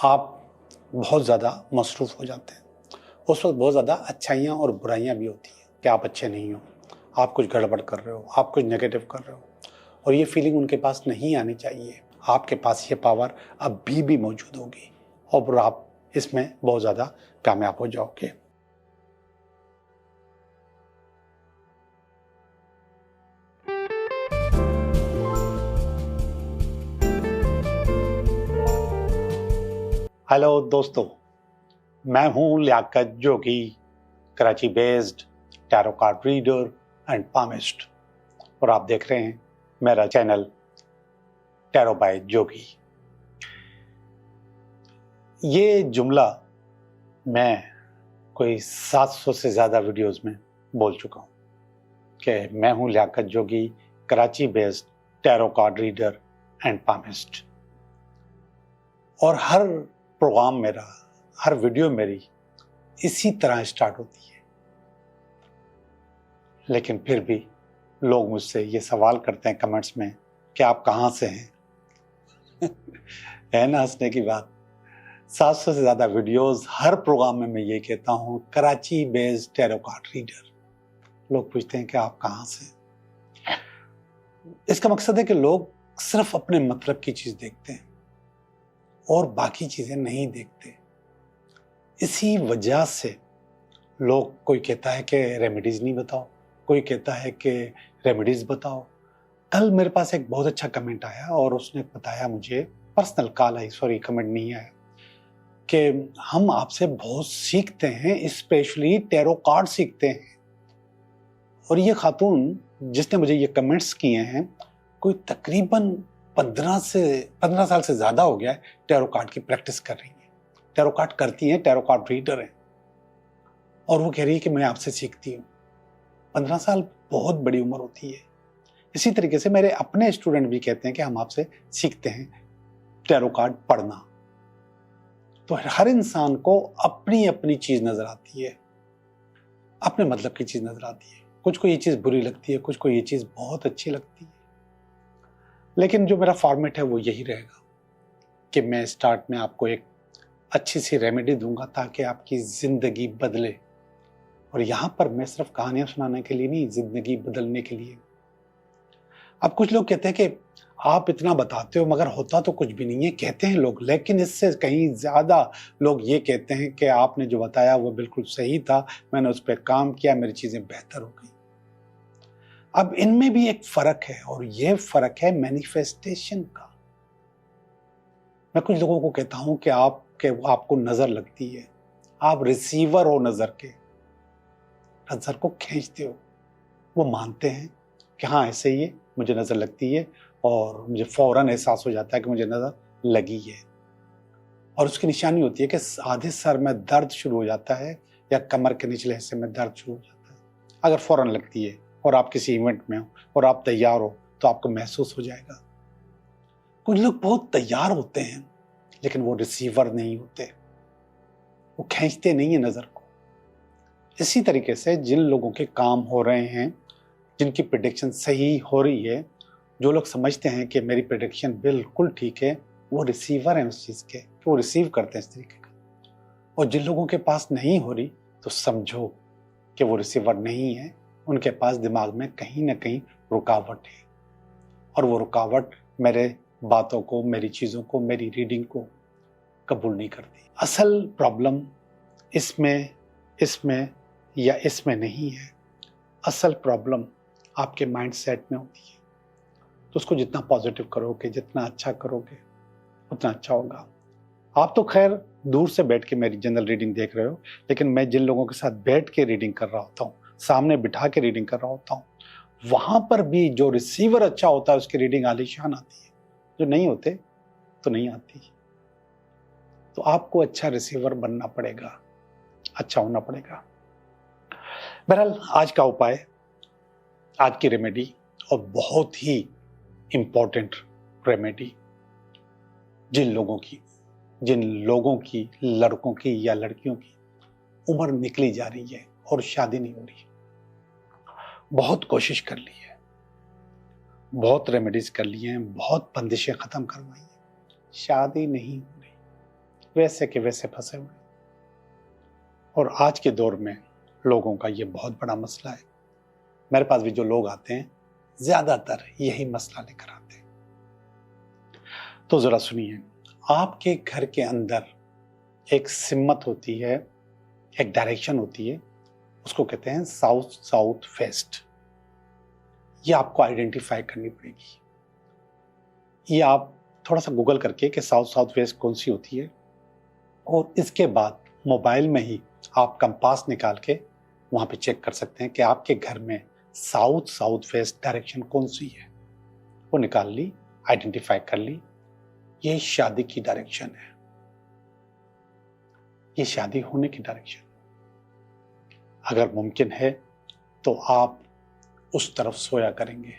आप बहुत ज़्यादा मसरूफ़ हो जाते हैं। उस वक़्त बहुत ज़्यादा अच्छाइयाँ और बुराइयाँ भी होती हैं कि आप अच्छे नहीं हो, आप कुछ गड़बड़ कर रहे हो, आप कुछ नेगेटिव कर रहे हो और ये फीलिंग उनके पास नहीं आनी चाहिए। आपके पास ये पावर अभी भी मौजूद होगी और आप इसमें बहुत ज़्यादा कामयाब हो जाओगे। हेलो दोस्तों, मैं हूं Liaquat Jogi, Karachi based tarot card reader and palmist और आप देख रहे हैं मेरा चैनल टैरो बाय जोगी। ये जुमला मैं कोई 700 से ज़्यादा वीडियोस में बोल चुका हूँ कि मैं हूँ Liaquat Jogi, Karachi based tarot card reader and palmist. और हर प्रोग्राम मेरा, हर वीडियो मेरी इसी तरह स्टार्ट होती है, लेकिन फिर भी लोग मुझसे ये सवाल करते हैं कमेंट्स में कि आप कहाँ से हैं। है ना हंसने की बात। 700 से ज़्यादा वीडियोस, हर प्रोग्राम में मैं ये कहता हूँ Karachi based tarot card reader. लोग पूछते हैं कि आप कहाँ से हैं। इसका मकसद है कि लोग सिर्फ अपने मतलब की चीज़ देखते हैं और बाकी चीज़ें नहीं देखते। इसी वजह से लोग, कोई कहता है कि रेमेडीज़ नहीं बताओ, कोई कहता है कि रेमेडीज़ बताओ। कल मेरे पास एक बहुत अच्छा कमेंट आया और उसने बताया मुझे, पर्सनल कॉल आई, सॉरी कमेंट नहीं आया, कि हम आपसे बहुत सीखते हैं, स्पेशली टैरो कार्ड सीखते हैं। और ये खातून जिसने मुझे ये कमेंट्स किए हैं, कोई तकरीबन 15 साल से ज़्यादा हो गया है टैरो कार्ड की प्रैक्टिस कर रही है, टैरो कार्ड करती हैं, टैरो कार्ड रीडर हैं, और वो कह रही है कि मैं आपसे सीखती हूँ। 15 साल बहुत बड़ी उम्र होती है। इसी तरीके से मेरे अपने स्टूडेंट भी कहते हैं कि हम आपसे सीखते हैं टैरो कार्ड पढ़ना। तो हर इंसान को अपनी अपनी चीज नजर आती है, अपने मतलब की चीज नजर आती है। कुछ को ये चीज बुरी लगती है, कुछ को ये चीज बहुत अच्छी लगती है, लेकिन जो मेरा फॉर्मेट है वो यही रहेगा कि मैं स्टार्ट में आपको एक अच्छी सी रेमेडी दूंगा ताकि आपकी जिंदगी बदले। और यहां पर मैं सिर्फ कहानियां सुनाने के लिए नहीं, जिंदगी बदलने के लिए। अब कुछ लोग कहते हैं कि आप इतना बताते हो मगर होता तो कुछ भी नहीं है, कहते हैं लोग, लेकिन इससे कहीं ज्यादा लोग ये कहते हैं कि आपने जो बताया वो बिल्कुल सही था, मैंने उस पर काम किया, मेरी चीजें बेहतर हो गई। अब इनमें भी एक फर्क है और ये फर्क है मैनिफेस्टेशन का। मैं कुछ लोगों को कहता हूं कि आपको नजर लगती है, आप रिसीवर हो नजर के, नजर को खींचते हो। वो मानते हैं कि हाँ ऐसे ही है, मुझे नजर लगती है और मुझे फौरन एहसास हो जाता है कि मुझे नजर लगी है। और उसकी निशानी होती है कि आधे सर में दर्द शुरू हो जाता है या कमर के निचले हिस्से में दर्द शुरू हो जाता है। अगर फौरन लगती है और आप किसी इवेंट में हो और आप तैयार हो तो आपको महसूस हो जाएगा। कुछ लोग बहुत तैयार होते हैं लेकिन वो रिसीवर नहीं होते, वो खींचते नहीं है नजर को। इसी तरीके से जिन लोगों के काम हो रहे हैं, जिनकी प्रेडिक्शन सही हो रही है, जो लोग समझते हैं कि मेरी प्रेडिक्शन बिल्कुल ठीक है, वो रिसीवर हैं उस चीज़ के, वो रिसीव करते हैं इस तरीके का। और जिन लोगों के पास नहीं हो रही तो समझो कि वो रिसीवर नहीं है, उनके पास दिमाग में कहीं ना कहीं रुकावट है और वो रुकावट मेरे बातों को, मेरी चीज़ों को, मेरी रीडिंग को कबूल नहीं करती। असल प्रॉब्लम इसमें या इसमें नहीं है, असल प्रॉब्लम आपके माइंड सेट में होती है। तो उसको जितना पॉजिटिव करोगे, जितना अच्छा करोगे, उतना अच्छा होगा। आप तो खैर दूर से बैठ के मेरी जनरल रीडिंग देख रहे हो, लेकिन मैं जिन लोगों के साथ बैठ के रीडिंग कर रहा होता हूँ, सामने बिठा के रीडिंग कर रहा होता हूँ, वहां पर भी जो रिसीवर अच्छा होता है उसकी रीडिंग आलीशान आती है, जो नहीं होते तो नहीं आती। तो आपको अच्छा रिसीवर बनना पड़ेगा, अच्छा होना पड़ेगा। बहरहाल आज का उपाय, आज की रेमेडी, और बहुत ही इंपॉर्टेंट रेमेडी, जिन लोगों की लड़कों की या लड़कियों की उम्र निकली जा रही है और शादी नहीं हो रही, बहुत कोशिश कर ली है, बहुत रेमेडीज कर ली हैं, बहुत बंदिशें खत्म करवाई हैं, शादी नहीं हो रही। वैसे के वैसे फंसे हुए। और आज के दौर में लोगों का ये बहुत बड़ा मसला है। मेरे पास भी जो लोग आते हैं ज्यादातर यही मसला लेकर आते हैं। तो जरा सुनिए, आपके घर के अंदर एक सिमत होती है, एक डायरेक्शन होती है, उसको कहते हैं साउथ साउथ वेस्ट। ये आपको आइडेंटिफाई करनी पड़ेगी। ये आप थोड़ा सा गूगल करके कि साउथ साउथ वेस्ट कौन सी होती है, और इसके बाद मोबाइल में ही आप कंपास निकाल के वहां पे चेक कर सकते हैं कि आपके घर में साउथ साउथ वेस्ट डायरेक्शन कौन सी है। वो निकाल ली, आइडेंटिफाई कर ली, ये शादी की डायरेक्शन है, ये शादी होने की डायरेक्शन। अगर मुमकिन है तो आप उस तरफ सोया करेंगे,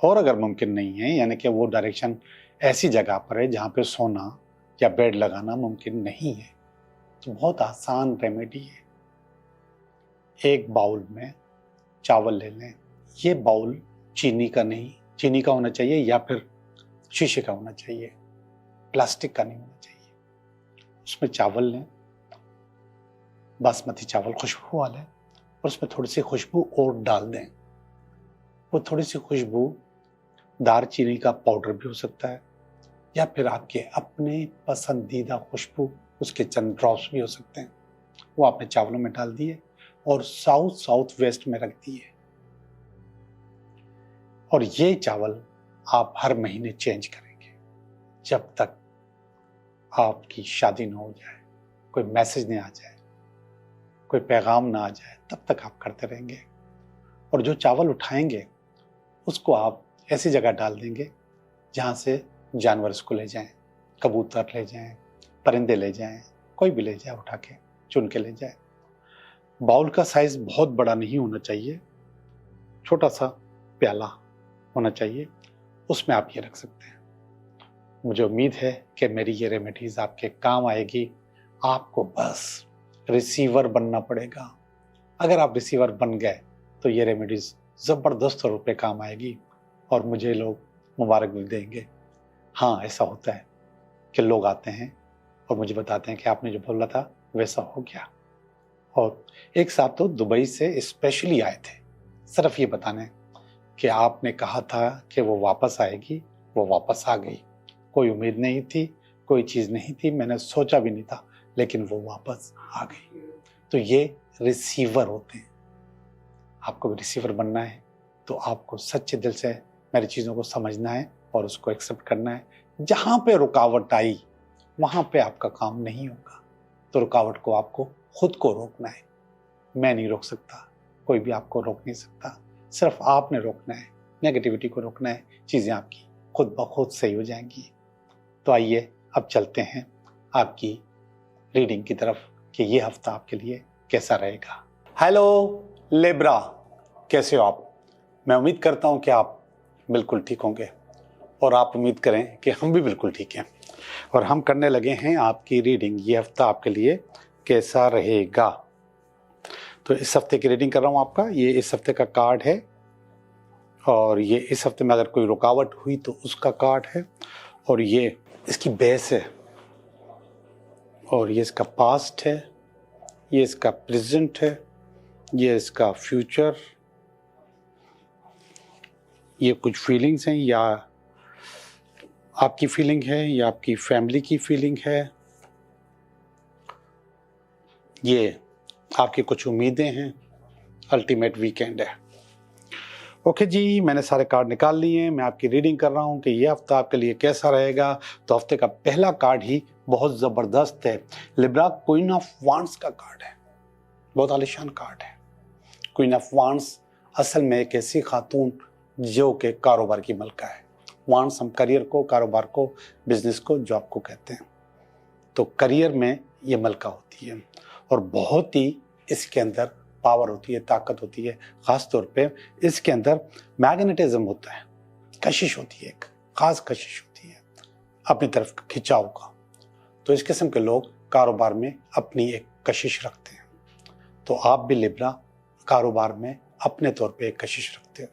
और अगर मुमकिन नहीं है, यानी कि वो डायरेक्शन ऐसी जगह पर है जहां पे सोना या बेड लगाना मुमकिन नहीं है, तो बहुत आसान रेमेडी है। एक बाउल में चावल ले लें। ये बाउल चीनी का नहीं, चीनी का होना चाहिए या फिर शीशे का होना चाहिए, प्लास्टिक का नहीं होना चाहिए। उसमें चावल लें, बासमती चावल खुशबू वाले, और उसमें थोड़ी सी खुशबू और डाल दें। वो थोड़ी सी खुशबू दारचीनी का पाउडर भी हो सकता है, या फिर आपके अपने पसंदीदा खुशबू उसके चंद ड्रॉप्स भी हो सकते हैं। वो आपने चावलों में डाल दिए और साउथ साउथ वेस्ट में रख दिए। और ये चावल आप हर महीने चेंज करेंगे जब तक आपकी शादी ना हो जाए, कोई मैसेज नहीं आ जाए, कोई पैगाम ना आ जाए, तब तक आप करते रहेंगे। और जो चावल उठाएंगे उसको आप ऐसी जगह डाल देंगे जहां से जानवर इसको ले जाएं, कबूतर ले जाएं, परिंदे ले जाएं, कोई भी ले जाए, उठा के चुन के ले जाए। बाउल का साइज बहुत बड़ा नहीं होना चाहिए, छोटा सा प्याला होना चाहिए, उसमें आप ये रख सकते हैं। मुझे उम्मीद है कि मेरी ये रेमेडीज आपके काम आएगी। आपको बस रिसीवर बनना पड़ेगा। अगर आप रिसीवर बन गए तो ये रेमेडीज जबरदस्त तौर पे काम आएगी और मुझे लोग मुबारक भी देंगे। हाँ, ऐसा होता है कि लोग आते हैं और मुझे बताते हैं कि आपने जो बोला था वैसा हो गया। और एक साथ तो दुबई से स्पेशली आए थे सिर्फ ये बताने कि आपने कहा था कि वो वापस आएगी, वो वापस आ गई। कोई उम्मीद नहीं थी, कोई चीज़ नहीं थी, मैंने सोचा भी नहीं था, लेकिन वो वापस आ गई। तो ये रिसीवर होते हैं। आपको भी रिसीवर बनना है तो आपको सच्चे दिल से मेरी चीज़ों को समझना है और उसको एक्सेप्ट करना है। जहाँ पे रुकावट आई वहाँ पे आपका काम नहीं होगा, तो रुकावट को आपको खुद को रोकना है। मैं नहीं रोक सकता, कोई भी आपको रोक नहीं सकता, सिर्फ आपने रोकना है, नेगेटिविटी को रोकना है। चीज़ें आपकी खुद ब खुद सही हो जाएंगी। तो आइए अब चलते हैं आपकी रीडिंग की तरफ कि ये हफ्ता आपके लिए कैसा रहेगा। हेलो लिब्रा, कैसे हो आप? मैं उम्मीद करता हूँ कि आप बिल्कुल ठीक होंगे और आप उम्मीद करें कि हम भी बिल्कुल ठीक हैं। और हम करने लगे हैं आपकी रीडिंग, ये हफ्ता आपके लिए कैसा रहेगा। तो इस हफ्ते की रीडिंग कर रहा हूँ आपका। ये इस हफ्ते का कार्ड है और ये इस हफ्ते में अगर कोई रुकावट हुई तो उसका कार्ड है, और ये इसकी बेस है, और ये इसका पास्ट है, ये इसका प्रेजेंट है, ये इसका फ्यूचर, ये कुछ फीलिंग्स हैं, या आपकी फीलिंग है या आपकी फैमिली की फीलिंग है, ये आपकी कुछ उम्मीदें हैं, अल्टीमेट वीकेंड है। ओके जी, मैंने सारे कार्ड निकाल लिए हैं। मैं आपकी रीडिंग कर रहा हूं कि ये हफ्ता आपके लिए कैसा रहेगा। तो हफ्ते का पहला कार्ड ही बहुत ज़बरदस्त है। लिब्रा, क्वीन ऑफ वांड्स का कार्ड है, बहुत आलिशान कार्ड है। क्वीन ऑफ वांड्स असल में एक ऐसी खातून जो के कारोबार की मलका है। वांड्स हम करियर को, कारोबार को, बिजनेस को, जॉब को कहते हैं। तो करियर में ये मलका होती है और बहुत ही इसके अंदर पावर होती है, ताकत होती है। ख़ास तौर पे इसके अंदर मैग्नेटिज्म होता है, कशिश होती है, एक ख़ास कशिश होती है अपनी तरफ खिंचाव का। तो इस किस्म के लोग कारोबार में अपनी एक कशिश रखते हैं। तो आप भी लिब्रा कारोबार में अपने तौर पे एक कशिश रखते हो।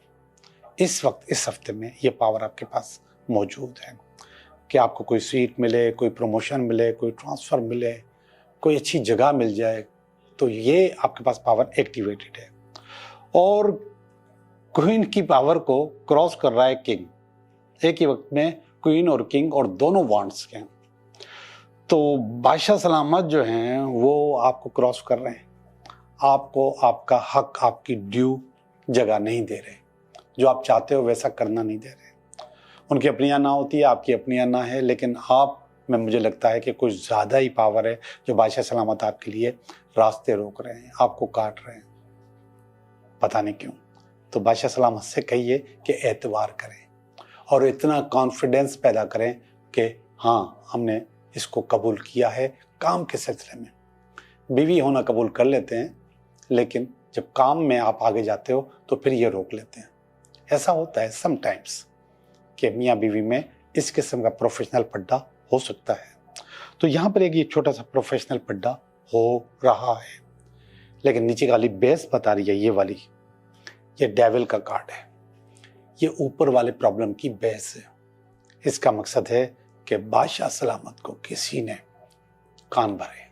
इस वक्त, इस हफ्ते में ये पावर आपके पास मौजूद है। कि आपको कोई सीट मिले, कोई प्रमोशन मिले, कोई ट्रांसफ़र मिले, कोई अच्छी जगह मिल जाए, तो ये आपके पास पावर एक्टिवेटेड है। और क्वीन की पावर को क्रॉस कर रहा है किंग। एक ही वक्त में क्वीन और किंग और दोनों वांड्स के हैं। तो बादशाह सलामत जो हैं वो आपको क्रॉस कर रहे हैं, आपको आपका हक, आपकी ड्यू जगह नहीं दे रहे, जो आप चाहते हो वैसा करना नहीं दे रहे। उनकी अपनी आना होती है, आपकी अपनी आना है, लेकिन आप में मुझे लगता है कि कुछ ज़्यादा ही पावर है जो बादशाह सलामत आपके लिए रास्ते रोक रहे हैं, आपको काट रहे हैं, पता नहीं क्यों। तो बादशाह सलामत से कहिए कि एतबार करें और इतना कॉन्फिडेंस पैदा करें कि हाँ, हमने इसको कबूल किया है। काम के सिलसिले में बीवी होना कबूल कर लेते हैं, लेकिन जब काम में आप आगे जाते हो तो फिर ये रोक लेते हैं। ऐसा होता है समटाइम्स कि मियाँ बीवी में इस किस्म का प्रोफेशनल पड्डा हो सकता है। तो यहाँ पर एक ये छोटा सा प्रोफेशनल पड्डा हो रहा है, लेकिन नीचे वाली बेस बता रही है ये वाली, ये डेविल का कार्ड है, ये ऊपर वाले प्रॉब्लम की बेस है। इसका मकसद है कि बादशाह सलामत को किसी ने कान भरे,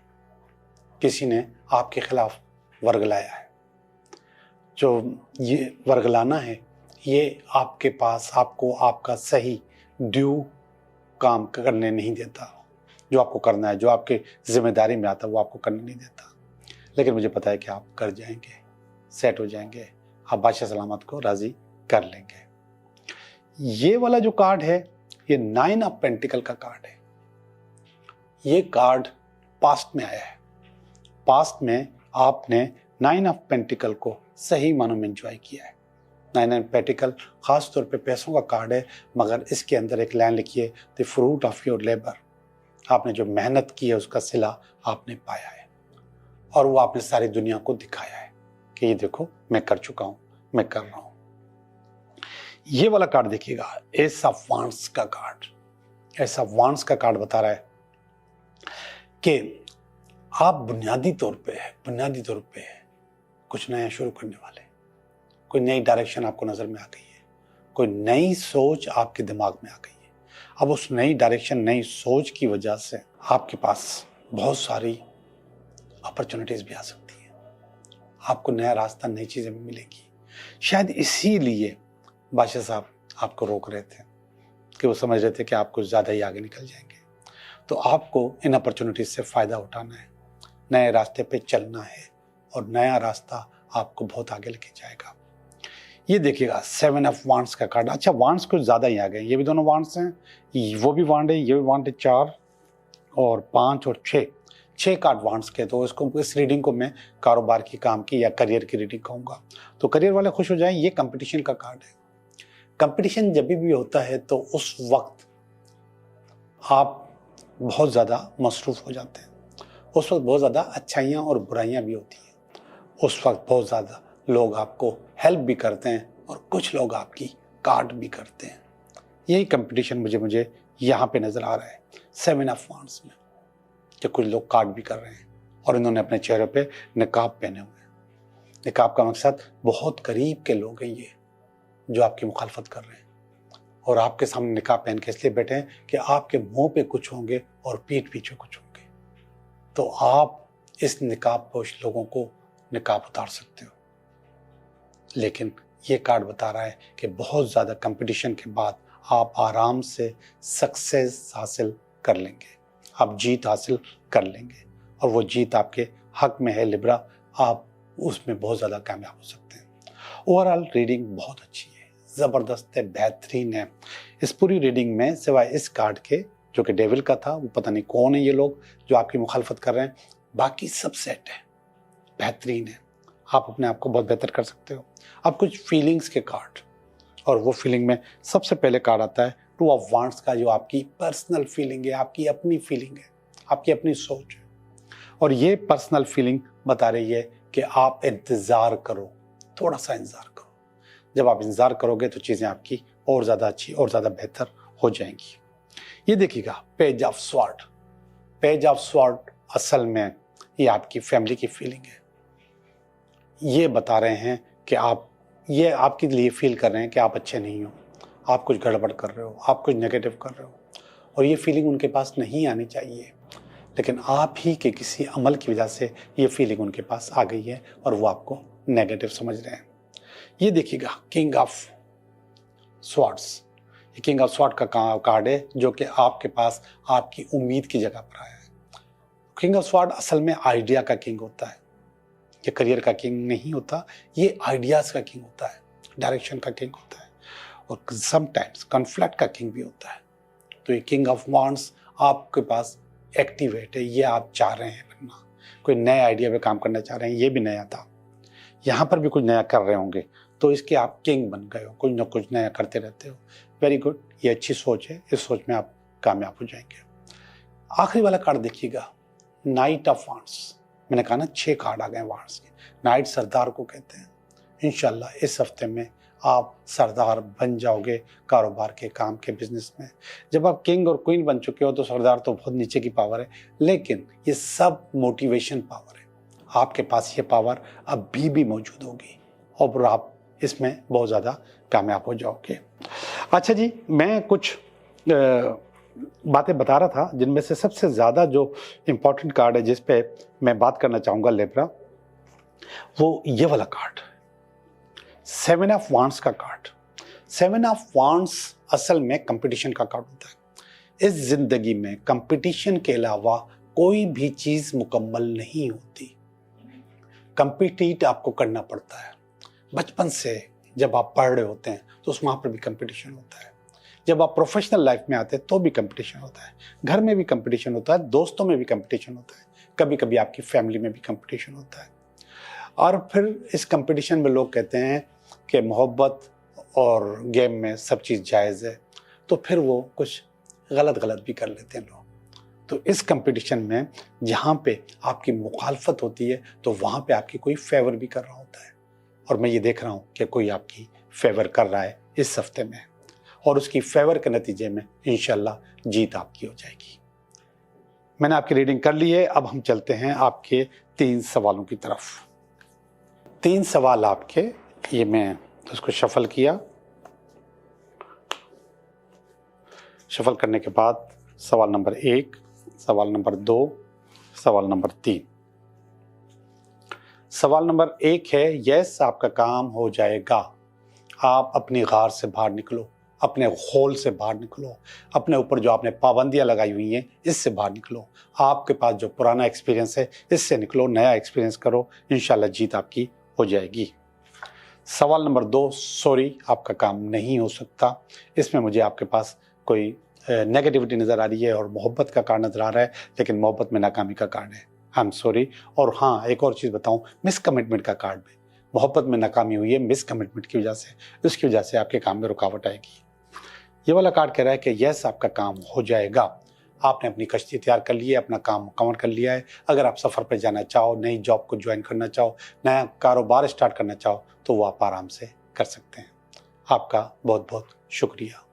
किसी ने आपके खिलाफ वर्गलाया है। जो ये वर्गलाना है ये आपके पास आपको आपका सही ड्यू काम करने नहीं देता, जो आपको करना है, जो आपके जिम्मेदारी में आता है वो आपको करने नहीं देता। लेकिन मुझे पता है कि आप कर जाएंगे, सेट हो जाएंगे, आप बादशाह सलामत को राज़ी कर लेंगे। ये वाला जो कार्ड है ये 9 ऑफ पेंटिकल का कार्ड है। ये कार्ड पास्ट में आया है। पास्ट में आपने 9 ऑफ पेंटिकल को सही मानों में एंजॉय किया है। 9 ऑफ पेंटिकल खास तौर पे पैसों का कार्ड है, मगर इसके अंदर एक लाइन लिखी है, the fruit of your labour. आपने जो मेहनत की है उसका सिला आपने पाया है, और वो आपने सारी दुनिया को दिखाया है कि ये देखो मैं कर चुका हूँ, मैं कर रहा हूँ। ये वाला कार्ड देखिएगा, एस ऑफ वांड्स का कार्ड। एस ऑफ वांड्स का कार्ड बता रहा है कि आप बुनियादी तौर पे कुछ नया शुरू करने वाले, कोई नई डायरेक्शन आपको नजर में आ गई है, कोई नई सोच आपके दिमाग में आ गई है। अब उस नई डायरेक्शन, नई सोच की वजह से आपके पास बहुत सारी अपॉर्चुनिटीज भी आ सकती हैं, आपको नया रास्ता, नई चीजें भी मिलेगी। शायद इसीलिए बादशाह साहब आपको रोक रहे थे कि वो समझ रहे थे कि आप कुछ ज़्यादा ही आगे निकल जाएंगे। तो आपको इन अपॉर्चुनिटीज से फ़ायदा उठाना है, नए रास्ते पे चलना है, और नया रास्ता आपको बहुत आगे लेके जाएगा। ये देखिएगा 7 ऑफ वांड्स का कार्ड। अच्छा, वांड्स कुछ ज़्यादा ही आ गए, ये भी दोनों वांड्स हैं, वो भी वांड है, ये भी वांड है। 4 और 5 और 6 कार्ड वांड्स के। तो इसको, इस रीडिंग को मैं कारोबार की, काम की या करियर की रीडिंग कहूँगा। तो करियर वाले खुश हो जाएं। ये कंपटीशन का कार्ड है। कंपटीशन जब भी होता है तो उस वक्त आप बहुत ज़्यादा मसरूफ़ हो जाते हैं, उस वक्त बहुत ज़्यादा अच्छाइयाँ और बुराइयाँ भी होती हैं, उस वक्त बहुत ज़्यादा लोग आपको हेल्प भी करते हैं और कुछ लोग आपकी काट भी करते हैं। यही कंपटीशन मुझे यहाँ पे नज़र आ रहा है 7 ऑफ वांड्स में, कि कुछ लोग काट भी कर रहे हैं और इन्होंने अपने चेहरे पे निकाब पहने हुए हैं। निकाब का मकसद बहुत करीब के लोग हैं ये, जो आपकी मुखालफत कर रहे हैं, और आपके सामने निकाब पहन के इसलिए बैठे हैं कि आपके मुंह पे कुछ होंगे और पीठ पीछे कुछ होंगे। तो आप इस निकाब पोश लोगों को निकाब उतार सकते हो। लेकिन ये कार्ड बता रहा है कि बहुत ज़्यादा कंपटीशन के बाद आप आराम से सक्सेस हासिल कर लेंगे, आप जीत हासिल कर लेंगे, और वो जीत आपके हक में है लिब्रा, आप उसमें बहुत ज़्यादा कामयाब हो सकते हैं। ओवरऑल रीडिंग बहुत अच्छी है, ज़बरदस्त है, बेहतरीन है। इस पूरी रीडिंग में सिवाय इस कार्ड के जो कि डेविल का था, वो पता नहीं कौन है ये लोग जो आपकी मुखालफत कर रहे हैं, बाकी सब सेट है, बेहतरीन है। आप अपने आप को बहुत बेहतर कर सकते हो। अब कुछ फीलिंग्स के कार्ड, और वो फीलिंग में सबसे पहले कार्ड आता है 2 ऑफ वांड्स का, जो आपकी पर्सनल फीलिंग है, आपकी अपनी फीलिंग है, आपकी अपनी सोच है। और ये पर्सनल फीलिंग बता रही है कि आप इंतज़ार करो, थोड़ा सा इंतज़ार करो। जब आप इंतज़ार करोगे तो चीज़ें आपकी और ज़्यादा अच्छी और ज़्यादा बेहतर हो जाएंगी। ये देखिएगा page of sword. Page of sword असल में ये आपकी फैमिली की फीलिंग है। ये बता रहे हैं कि आप, ये आपके लिए फील कर रहे हैं कि आप अच्छे नहीं हो, आप कुछ गड़बड़ कर रहे हो, आप कुछ नेगेटिव कर रहे हो, और ये फीलिंग उनके पास नहीं आनी चाहिए, लेकिन आप ही के किसी अमल की वजह से ये फीलिंग उनके पास आ गई है और वो आपको नेगेटिव समझ रहे हैं। ये देखिएगा किंग ऑफ स्वॉर्ड्स, ये किंग ऑफ स्वॉर्ड का कार्ड है जो कि आपके पास आपकी उम्मीद की जगह पर आया है। किंग ऑफ स्वॉर्ड असल में आइडिया का किंग होता है, ये करियर का किंग नहीं होता, ये आइडियाज का किंग होता है, डायरेक्शन का किंग होता है और समटाइम्स कॉन्फ्लिक्ट का किंग भी होता है। तो ये किंग ऑफ वॉन्ड्स आपके पास एक्टिवेट है, ये आप चाह रहे हैं बनना, कोई नए आइडिया पे काम करना चाह रहे हैं, ये भी नया था, यहाँ पर भी कुछ नया कर रहे होंगे तो इसके आप किंग बन गए हो, कुछ ना कुछ नया करते रहते हो। वेरी गुड, ये अच्छी सोच है, इस सोच में आप कामयाब हो जाएंगे। आखिरी वाला कार्ड देखिएगा, नाइट ऑफ वॉन्ड्स। मैंने कहा ना 6 कार्ड आ गए वॉन्ड्स के, नाइट सरदार को कहते हैं। इंशाल्लाह इस हफ्ते में आप सरदार बन जाओगे कारोबार के, काम के, बिजनेस में। जब आप किंग और क्वीन बन चुके हो तो सरदार तो बहुत नीचे की पावर है, लेकिन ये सब मोटिवेशन पावर है। आपके पास ये पावर अभी भी मौजूद होगी और आप इसमें बहुत ज़्यादा कामयाब हो जाओगे। अच्छा जी, मैं कुछ बातें बता रहा था जिनमें से सबसे ज़्यादा जो इम्पोर्टेंट कार्ड है जिस पे मैं बात करना चाहूँगा लिब्रा, वो ये वाला कार्ड, 7 ऑफ वॉन्ड्स का कार्ड। 7 ऑफ वॉन्ड्स असल में कंपटीशन का कार्ड होता है। इस जिंदगी में कंपटीशन के अलावा कोई भी चीज़ मुकम्मल नहीं होती, कंपीट आपको करना पड़ता है। बचपन से जब आप पढ़ रहे होते हैं तो उस वहाँ पर भी कंपटीशन होता है, जब आप प्रोफेशनल लाइफ में आते हैं तो भी कंपटीशन होता है, घर में भी कंपटीशन होता है, दोस्तों में भी कंपटीशन होता है, कभी कभी आपकी फैमिली में भी कंपटीशन होता है। और फिर इस कंपटीशन में लोग कहते हैं कि मोहब्बत और गेम में सब चीज़ जायज़ है, तो फिर वो कुछ गलत भी कर लेते हैं लोग। तो इस कंपटीशन में जहाँ पे आपकी मुखालफत होती है तो वहाँ पे आपकी कोई फेवर भी कर रहा होता है, और मैं ये देख रहा हूँ कि कोई आपकी फेवर कर रहा है इस हफ्ते में, और उसकी फेवर के नतीजे में इंशाल्लाह जीत आपकी हो जाएगी। मैंने आपकी रीडिंग कर ली है, अब हम चलते हैं आपके 3 सवालों की तरफ। 3 सवाल आपके, ये मैं उसको शफल किया, शफल करने के बाद सवाल नंबर 1, सवाल नंबर 2, सवाल नंबर 3। सवाल नंबर 1 है, यस आपका काम हो जाएगा, आप अपनी गार से बाहर निकलो, अपने होल से बाहर निकलो, अपने ऊपर जो आपने पाबंदियां लगाई हुई हैं इससे बाहर निकलो, आपके पास जो पुराना एक्सपीरियंस है इससे निकलो, नया एक्सपीरियंस करो, इंशाल्लाह जीत आपकी हो जाएगी। सवाल नंबर 2, सॉरी आपका काम नहीं हो सकता, इसमें मुझे आपके पास कोई नेगेटिविटी नज़र आ रही है और मोहब्बत का कार्ड नज़र आ रहा है, लेकिन मोहब्बत में नाकामी का कार्ड है, आई एम सॉरी। और हाँ, एक और चीज़ बताऊँ, मिस कमिटमेंट का कार्ड भी, मोहब्बत में नाकामी हुई है मिस कमिटमेंट की वजह से, उसकी वजह से आपके काम में रुकावट आएगी। ये वाला कार्ड कह रहा है कि यस आपका काम हो जाएगा, आपने अपनी कश्ती तैयार कर ली है, अपना काम मुकम्मल कर लिया है। अगर आप सफ़र पर जाना चाहो, नई जॉब को ज्वाइन करना चाहो, नया कारोबार स्टार्ट करना चाहो तो वो आप आराम से कर सकते हैं। आपका बहुत बहुत शुक्रिया।